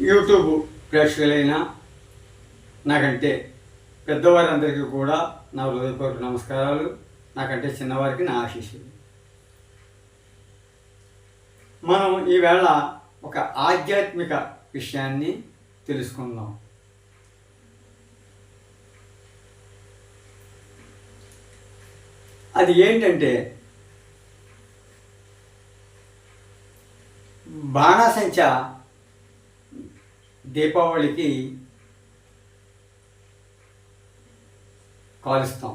YouTube ప్రేక్షకులైన నాకంటే పెద్దవారందరికీ కూడా నా హృదయపూర్వక నమస్కారాలు. నాకంటే చిన్నవారికి నా ఆశీస్సులు. మనం ఈవేళ ఒక ఆధ్యాత్మిక విషయాన్ని తెలుసుకుందాం. అది ఏంటంటే బాణాసంచా దీపావళికి కాలుస్తాం,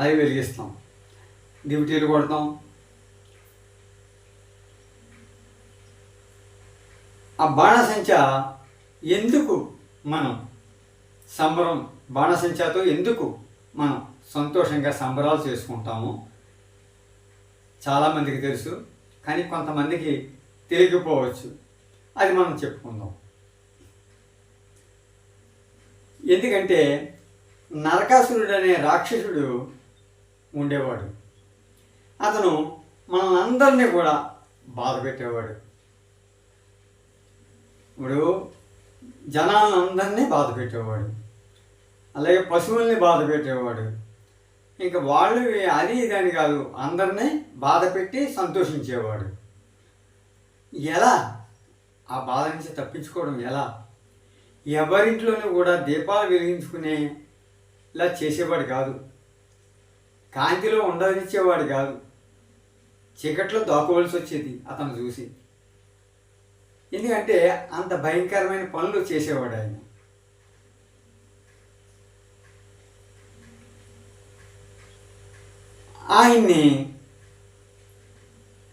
అది వెలిగిస్తాం, డ్యూటీలు కొడతాం. ఆ బాణాసంచా ఎందుకు మనం బాణాసంచాతో ఎందుకు మనం సంతోషంగా సంబరాలు చేసుకుంటామో చాలామందికి తెలుసు, కానీ కొంతమందికి తెలియకపోవచ్చు. అది మనం చెప్పుకుందాం. ఎందుకంటే నరకాసురుడు అనే రాక్షసుడు ఉండేవాడు. అతను మనందరినీ కూడా బాధ పెట్టేవాడు. ఇప్పుడు జనాలందరినీ బాధ పెట్టేవాడు, అలాగే పశువుల్ని బాధ పెట్టేవాడు. ఇంకా వాళ్ళు అది ఇదని కాదు, అందరినీ బాధ పెట్టి సంతోషించేవాడు. ఎలా ఆ బాధ నుంచి తప్పించుకోవడం ఎలా? ఎవరింట్లోనూ కూడా దీపాలు వెలిగించుకునేలా చేసేవాడు కాదు, కాంతిలో ఉండనిచ్చేవాడు కాదు. చీకట్లో దాక్కోవలసి వచ్చేది అతను చూసి. ఎందుకంటే అంత భయంకరమైన పనులు చేసేవాడు ఆయన. ఆయన్ని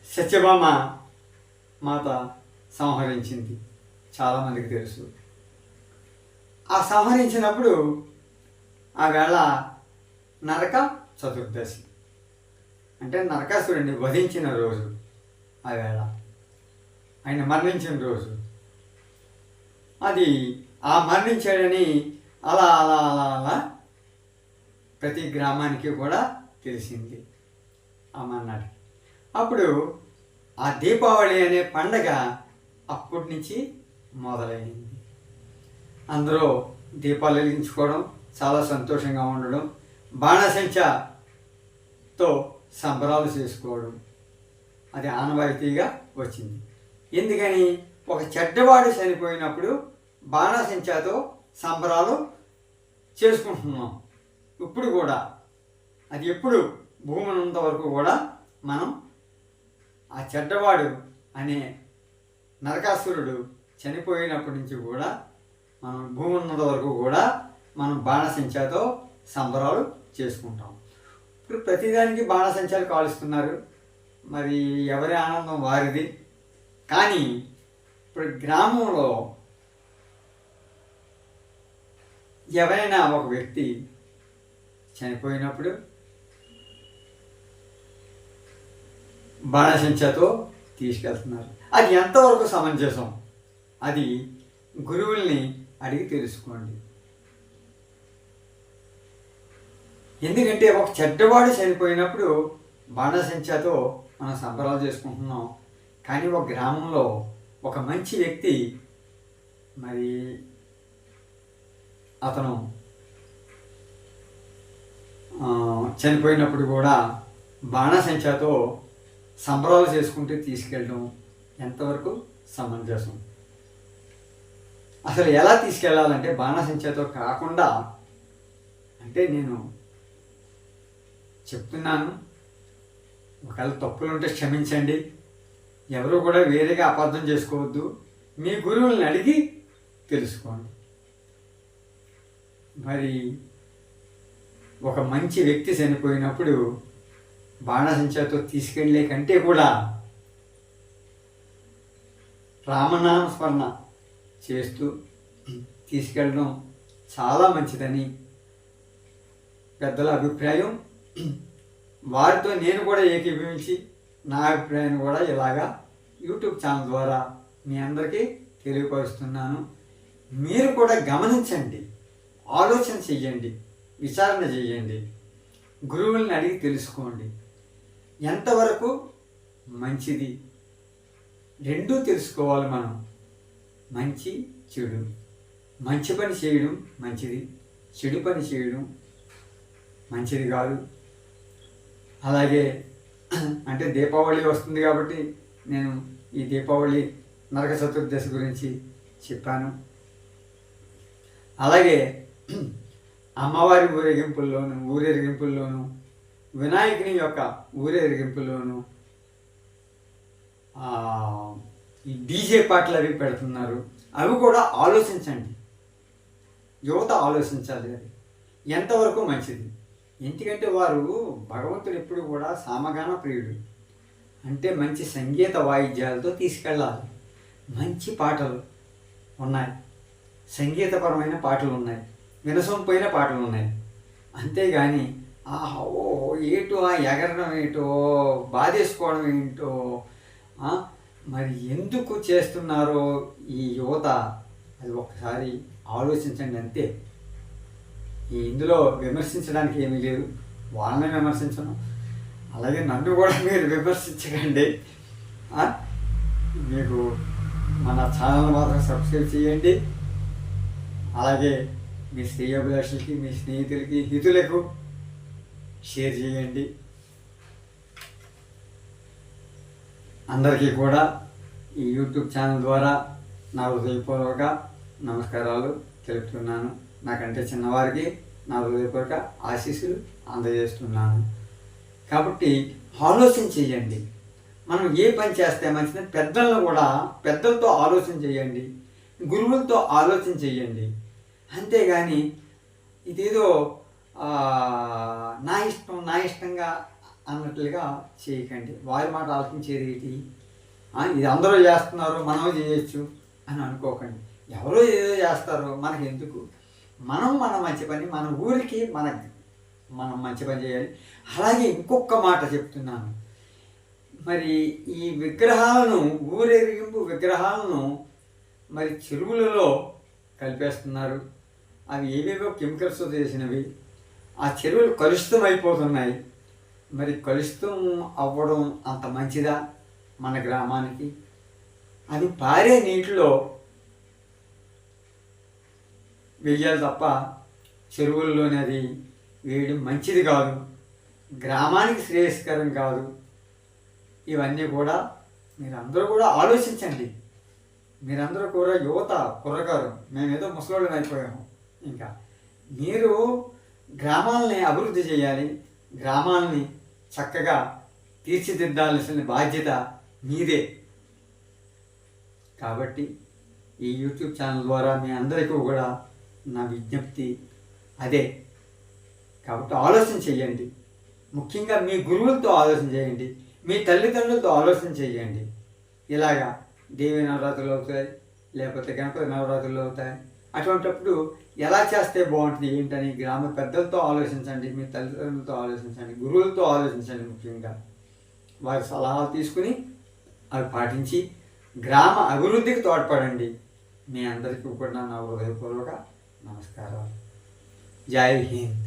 సత్యభామ మాత సంహరించింది, చాలామందికి తెలుసు. ఆ సంహరించినప్పుడు ఆ వేళ నరక చతుర్దశి, అంటే నరకాసురుడిని వధించిన రోజు. ఆ వేళ ఆయన మరణించిన రోజు. అది ఆ మరణించాడని అలా అలా అలా అలా ప్రతి గ్రామానికి కూడా తెలిసింది ఆ మర్నాటికి. అప్పుడు ఆ దీపావళి అనే పండగ అప్పటి నుంచి మొదలైంది. అందరూ దీపాలు వెలిగించుకోవడం, చాలా సంతోషంగా ఉండడం, బాణాసంచాతో సంబరాలు చేసుకోవడం, అది ఆనవాయితీగా వచ్చింది. ఎందుకని? ఒక చెడ్డవాడు చనిపోయినప్పుడు బాణాసంచాతో సంబరాలు చేసుకుంటున్నాం ఇప్పుడు కూడా. అది ఎప్పుడు భూమి ఉన్నంత వరకు కూడా మనం ఆ చెడ్డవాడు అనే నరకాసురుడు చనిపోయినప్పటి నుంచి కూడా మనం భూమి ఉన్నంత వరకు కూడా మనం బాణాసంచాతో సంబరాలు చేసుకుంటాం. ఇప్పుడు ప్రతిదానికి బాణాసంచాలు కాలుస్తున్నారు, మరి ఎవరి ఆనందం వారిది. కానీ ఇప్పుడు గ్రామంలో ఎవరైనా ఒక వ్యక్తి చనిపోయినప్పుడు బాణాసంచాతో తీసుకెళ్తున్నారు. అది ఎంతవరకు సమంజసం? అది గురువుల్ని అడిగి తెలుసుకోండి. ఎందుకంటే ఒక చెడ్డవాడు చనిపోయినప్పుడు బాణాసంచాతో మనం సంబరాలు చేసుకుంటున్నాం. కానీ ఒక గ్రామంలో ఒక మంచి వ్యక్తి, మరి అతను చనిపోయినప్పుడు కూడా బాణాసంచాతో సంబరాలు చేసుకుంటూ తీసుకెళ్ళడం ఎంతవరకు సమంజసం? అసలు ఎలా తీసుకెళ్ళాలంటే బాణాసంచాతో కాకుండా, అంటే నేను చెప్తున్నాను, ఒకవేళ తప్పులుంటే క్షమించండి, ఎవరు కూడా వేరేగా అపార్థం చేసుకోవద్దు. మీ గురువుల్ని అడిగి తెలుసుకోండి. మరి ఒక మంచి వ్యక్తి చనిపోయినప్పుడు బాణాసంచాతో తీసుకెళ్ళే కంటే కూడా రామనామస్మరణ చేస్తూ తీసుకెళ్ళడం చాలా మంచిదని పెద్దల అభిప్రాయం. వారితో నేను కూడా ఏకీభవించి నా అభిప్రాయాన్ని కూడా ఇలాగా యూట్యూబ్ ఛానల్ ద్వారా మీ అందరికీ తెలియపరుస్తున్నాను. మీరు కూడా గమనించండి, ఆలోచన చెయ్యండి, విచారణ చేయండి, గురువుల్ని అడిగి తెలుసుకోండి. ఎంతవరకు మంచిది రెండూ తెలుసుకోవాలి మనం. మంచి చెడు. మంచి పని చేయడం మంచిది, చెడు పని చేయడం మంచిది కాదు. అలాగే అంటే దీపావళి వస్తుంది కాబట్టి నేను ఈ దీపావళి నరక చతుర్దశి గురించి చెప్పాను. అలాగే అమ్మవారి ఊరేగింపుల్లోనూ వినాయకుని యొక్క ఊరేగింపుల్లోనూ ఈ డీజే పాటలు అవి పెడుతున్నారు. అవి కూడా ఆలోచించండి, యువత ఆలోచించాలి. అది ఎంతవరకు మంచిది. ఎందుకంటే వారు భగవంతుడు ఎప్పుడు కూడా సామగాన ప్రియుడు. అంటే మంచి సంగీత వాయిద్యాలతో తీసుకెళ్ళాలి. మంచి పాటలు ఉన్నాయి, సంగీతపరమైన పాటలు ఉన్నాయి, వినసొంపైన పాటలు ఉన్నాయి. అంతేగాని ఓ ఏటో ఎగరడం ఏటో బాధేసుకోవడం ఏంటో మరి ఎందుకు చేస్తున్నారో ఈ యువత, అది ఒక్కసారి ఆలోచించండి అంతే. ఇందులో విమర్శించడానికి ఏమీ లేదు, వాళ్ళని విమర్శించను, అలాగే నన్ను కూడా మీరు విమర్శించకండి. మీకు మన ఛానల్ మాత్రం సబ్స్క్రైబ్ చేయండి. అలాగే మీ శ్రేయోభిలాషులకి, మీ స్నేహితులకి, హితులకు షేర్ చేయండి. అందరికీ కూడా ఈ యూట్యూబ్ ఛానల్ ద్వారా నా హృదయపూర్వక నమస్కారాలు తెలుపుతున్నాను. నాకంటే చిన్నవారికి నా హృదయపూర్వక ఆశీస్సులు అందజేస్తున్నాను. కాబట్టి ఆలోచన చేయండి. మనం ఏ పని చేస్తే మంచిదని పెద్దలతో ఆలోచన చేయండి, గురువులతో ఆలోచన చేయండి. అంతేగాని ఇదేదో నా ఇష్టంగా అన్నట్లుగా చేయకండి. వారి మాట ఆలోచించేది ఏంటి, ఇది అందరూ చేస్తున్నారు మనం చేయొచ్చు అని అనుకోకండి. ఎవరో ఏదో చేస్తారో మనకి ఎందుకు, మన మంచి పని, మన ఊరికి మనం మంచి పని చేయాలి. అలాగే ఇంకొక మాట చెప్తున్నాను, మరి ఈ ఊరేగింపు విగ్రహాలను మరి చెరువులలో కలిపేస్తున్నారు. అవి ఏవేవో కెమికల్స్తో చేసినవి. ఆ చెరువులు కలుషితం అయిపోతున్నాయి. మరి కలుషితం అవ్వడం అంత మంచిదా మన గ్రామానికి? అది పారే నీటిలో వెయ్యాలి తప్ప చెరువుల్లోనే అది వేయడం మంచిది కాదు, గ్రామానికి శ్రేయస్కరం కాదు. ఇవన్నీ కూడా మీరందరూ కూడా ఆలోచించండి. మీరందరూ కూడా యువత, కుర్రగారు, మేమేదో ముసలోళ్ళం అయిపోయాము. ఇంకా మీరు గ్రామాలని అభివృద్ధి చేయాలి, గ్రామాలని చక్కగా తీర్చిదిద్దాల్సిన బాధ్యత మీదే. కాబట్టి ఈ యూట్యూబ్ ఛానల్ ద్వారా మీ అందరికీ కూడా నా విజ్ఞప్తి అదే. కాబట్టి ఆలోచన చేయండి. ముఖ్యంగా మీ గురువులతో ఆలోచన చేయండి, మీ తల్లిదండ్రులతో ఆలోచన చేయండి. ఇలాగా దేవి నవరాత్రులు అవుతాయి, లేకపోతే గణపతి నవరాత్రులు అవుతాయి. అటువంటిప్పుడు ఎలా చేస్తే బాగుంటుంది ఏంటని గ్రామ పెద్దలతో ఆలోచించండి, మీ తల్లిదండ్రులతో ఆలోచించండి, గురువులతో ఆలోచించండి. ముఖ్యంగా వారి సలహాలు తీసుకుని అవి పాటించి గ్రామ అభివృద్ధికి తోడ్పడండి. మీ అందరికీ కూడా నా హృదయపూర్వక నమస్కారాలు. జై హింద్.